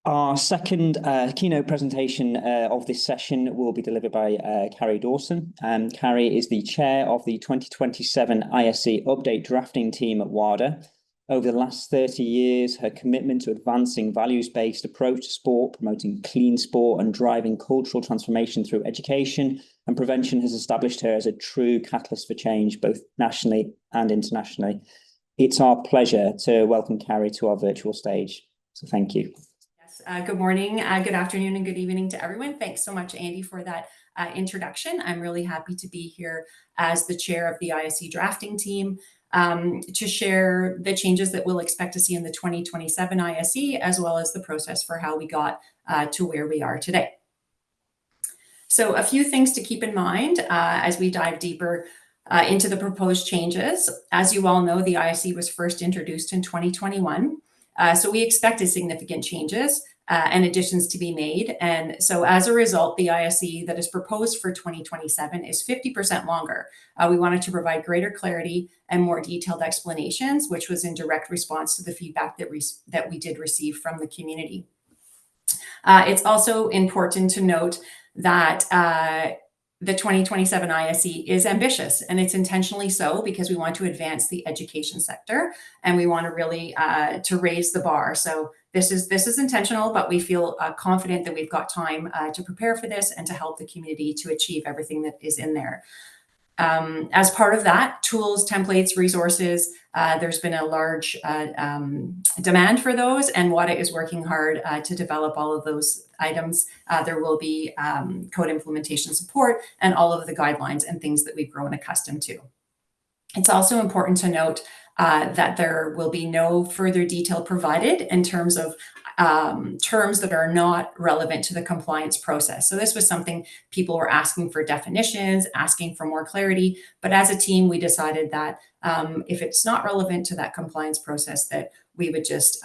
Our second keynote presentation of this session will be delivered by Karri Dawson. Karri is the chair of the 2027 ISE update drafting team at WADA. Over the last 30 years, her commitment to advancing values-based approach to sport, promoting clean sport and driving cultural transformation through education and prevention has established her as a true catalyst for change, both nationally and internationally. It's our pleasure to welcome Karri to our virtual stage. So thank you. Good morning, good afternoon, and good evening to everyone. Thanks so much, Andy, for that introduction. I'm really happy to be here as the chair of the ISE drafting team to share the changes that we'll expect to see in the 2027 ISE, as well as the process for how we got to where we are today. So a few things to keep in mind as we dive deeper into the proposed changes. As you all know, the ISE was first introduced in 2021. So we expected significant changes and additions to be made. And so as a result, the ISE that is proposed for 2027 is 50% longer. We wanted to provide greater clarity and more detailed explanations, which was in direct response to the feedback that we did receive from the community. It's also important to note that the 2027 ISE is ambitious, and it's intentionally so because we want to advance the education sector and we want to really to raise the bar. So this is intentional, but we feel confident that we've got time to prepare for this and to help the community to achieve everything that is in there. As part of that, tools, templates, resources, there's been a large demand for those, and WADA is working hard to develop all of those items. There will be code implementation support and all of the guidelines and things that we've grown accustomed to. It's also important to note that there will be no further detail provided in terms of terms that are not relevant to the compliance process. So this was something people were asking for definitions, asking for more clarity. But as a team, we decided that if it's not relevant to that compliance process, that we would just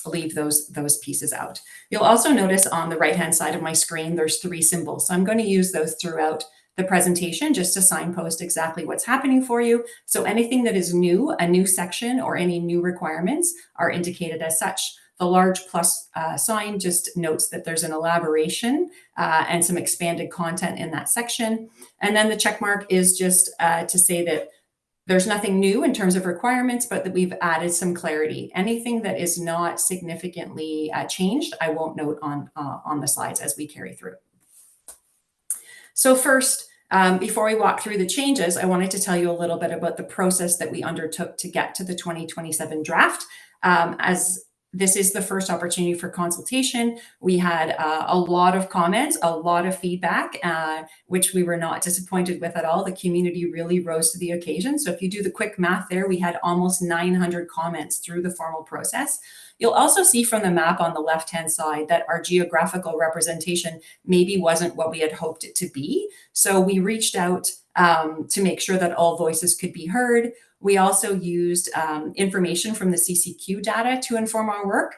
leave those pieces out. You'll also notice on the right-hand side of my screen, there's 3 symbols. So I'm going to use those throughout the presentation just to signpost exactly what's happening for you. So anything that is new, a new section, or any new requirements are indicated as such. The large plus sign just notes that there's an elaboration and some expanded content in that section. And then the check mark is just to say that there's nothing new in terms of requirements, but that we've added some clarity. Anything that is not significantly changed, I won't note on the slides as we carry through. So first, before we walk through the changes, I wanted to tell you a little bit about the process that we undertook to get to the 2027 draft. As this is the first opportunity for consultation, we had a lot of comments, a lot of feedback, which we were not disappointed with at all. The community really rose to the occasion. So if you do the quick math there, we had almost 900 comments through the formal process. You'll also see from the map on the left-hand side that our geographical representation maybe wasn't what we had hoped it to be. So we reached out to make sure that all voices could be heard. We also used information from the CCQ data to inform our work.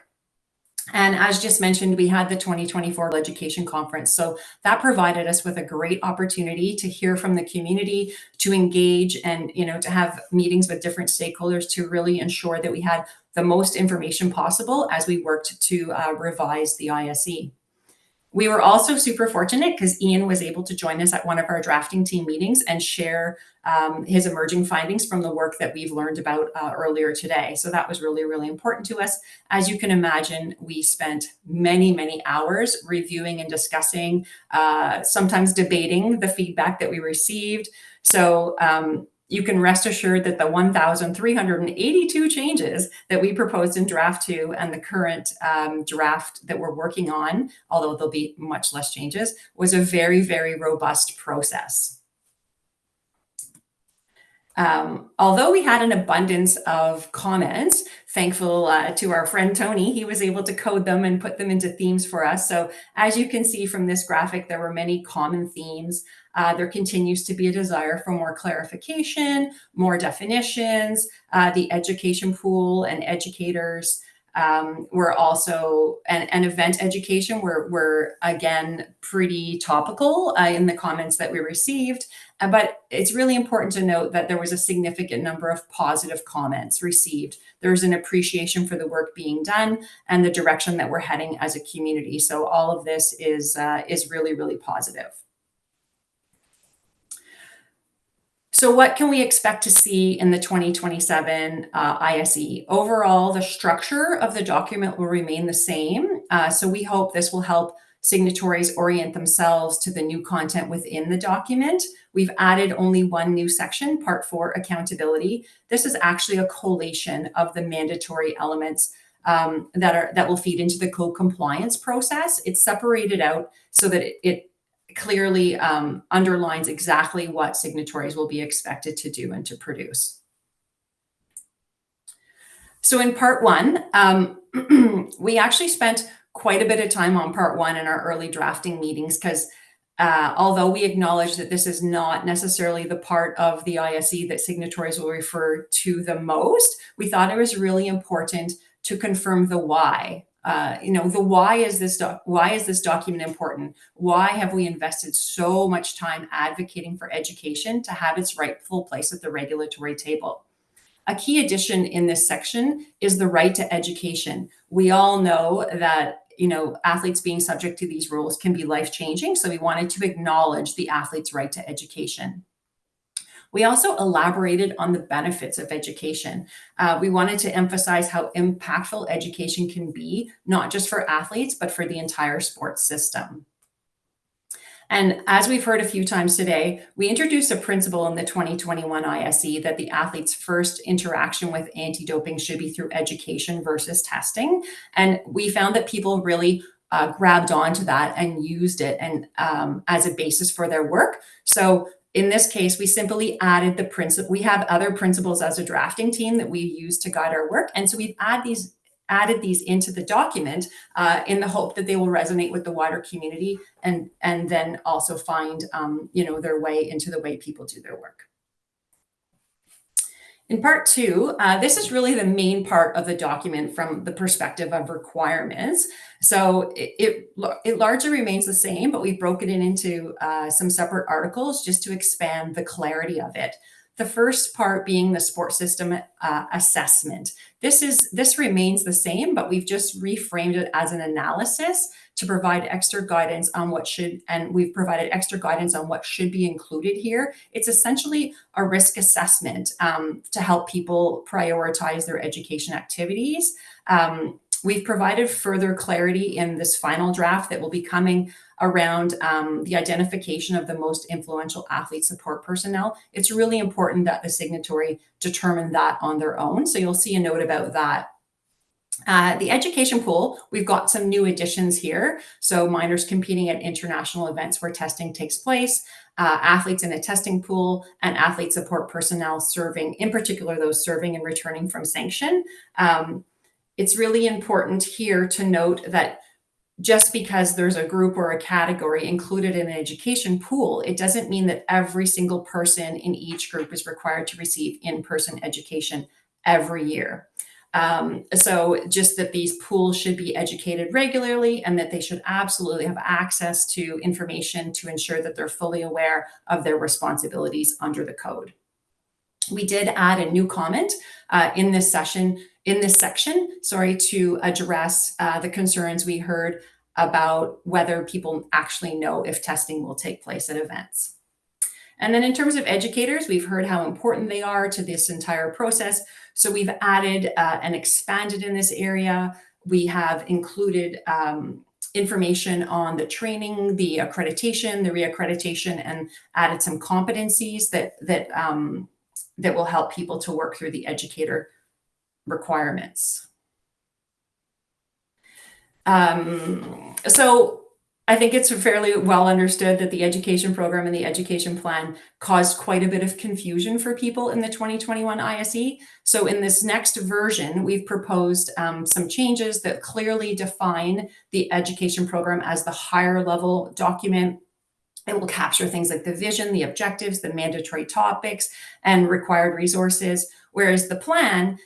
And as just mentioned, we had the 2024 Education Conference. So that provided us with a great opportunity to hear from the community, to engage and, to have meetings with different stakeholders to really ensure that we had the most information possible as we worked to revise the ISE. We were also super fortunate because Ian was able to join us at one of our drafting team meetings and share his emerging findings from the work that we've learned about earlier today. So that was really, really important to us. As you can imagine, we spent many, many hours reviewing and discussing, sometimes debating the feedback that we received. So you can rest assured that the 1,382 changes that we proposed in draft 2 and the current draft that we're working on, although there'll be much less changes, was a very, very robust process. Although we had an abundance of comments, thankful to our friend Tony, he was able to code them and put them into themes for us. So as you can see from this graphic, there were many common themes. There continues to be a desire for more clarification, more definitions. The education pool and educators were also, and event education were again pretty topical in the comments that we received. But it's really important to note that there was a significant number of positive comments received. There's an appreciation for the work being done and the direction that we're heading as a community. So all of this is really, really positive. So what can we expect to see in the 2027 ISE? Overall, the structure of the document will remain the same. So we hope this will help signatories orient themselves to the new content within the document. We've added only one new section, Part 4, Accountability. This is actually a collation of the mandatory elements that will feed into the code compliance process. It's separated out so that it clearly underlines exactly what signatories will be expected to do and to produce. So in part 1, we actually spent quite a bit of time on part 1 in our early drafting meetings because although we acknowledge that this is not necessarily the part of the ISE that signatories will refer to the most, we thought it was really important to confirm the why. Why is this document important? Why have we invested so much time advocating for education to have its rightful place at the regulatory table? A key addition in this section is the right to education. We all know that athletes being subject to these rules can be life-changing, so we wanted to acknowledge the athlete's right to education. We also elaborated on the benefits of education. We wanted to emphasize how impactful education can be, not just for athletes, but for the entire sports system. And as we've heard a few times today, we introduced a principle in the 2021 ISE that the athlete's first interaction with anti-doping should be through education versus testing. And we found that people really grabbed onto that and used it and as a basis for their work. So in this case, we simply added the principle. We have other principles as a drafting team that we use to guide our work. And so we've added these into the document in the hope that they will resonate with the wider community and then also find their way into the way people do their work. In part 2, this is really the main part of the document from the perspective of requirements. So it largely remains the same, but we've broken it into some separate articles just to expand the clarity of it. The first part being the sports system assessment. This remains the same, but we've just reframed it as an analysis to provide extra guidance on what should, and we've provided extra guidance on what should be included here. It's essentially a risk assessment to help people prioritize their education activities. We've provided further clarity in this final draft that will be coming around the identification of the most influential athlete support personnel. It's really important that the signatory determine that on their own. So you'll see a note about that. The education pool, we've got some new additions here. So minors competing at international events where testing takes place, athletes in a testing pool, and athlete support personnel serving, in particular those serving and returning from sanction. It's really important here to note that just because there's a group or a category included in an education pool, it doesn't mean that every single person in each group is required to receive in-person education every year. So just that these pools should be educated regularly and that they should absolutely have access to information to ensure that they're fully aware of their responsibilities under the code. We did add a new comment in this section, to address the concerns we heard about whether people actually know if testing will take place at events. And then in terms of educators, we've heard how important they are to this entire process. So we've added and expanded in this area. We have included information on the training, the accreditation, the reaccreditation, and added some competencies that will help people to work through the educator requirements. So I think it's fairly well understood that the education program and the education plan caused quite a bit of confusion for people in the 2021 ISE. So in this next version, we've proposed some changes that clearly define the education program as the higher level document. It will capture things like the vision, the objectives, the mandatory topics, and required resources, whereas the plan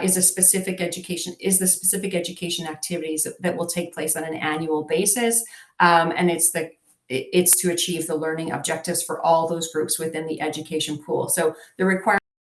is the specific education activities that will take place on an annual basis. And it's the it's to achieve the learning objectives for all those groups within the education pool. So the requirement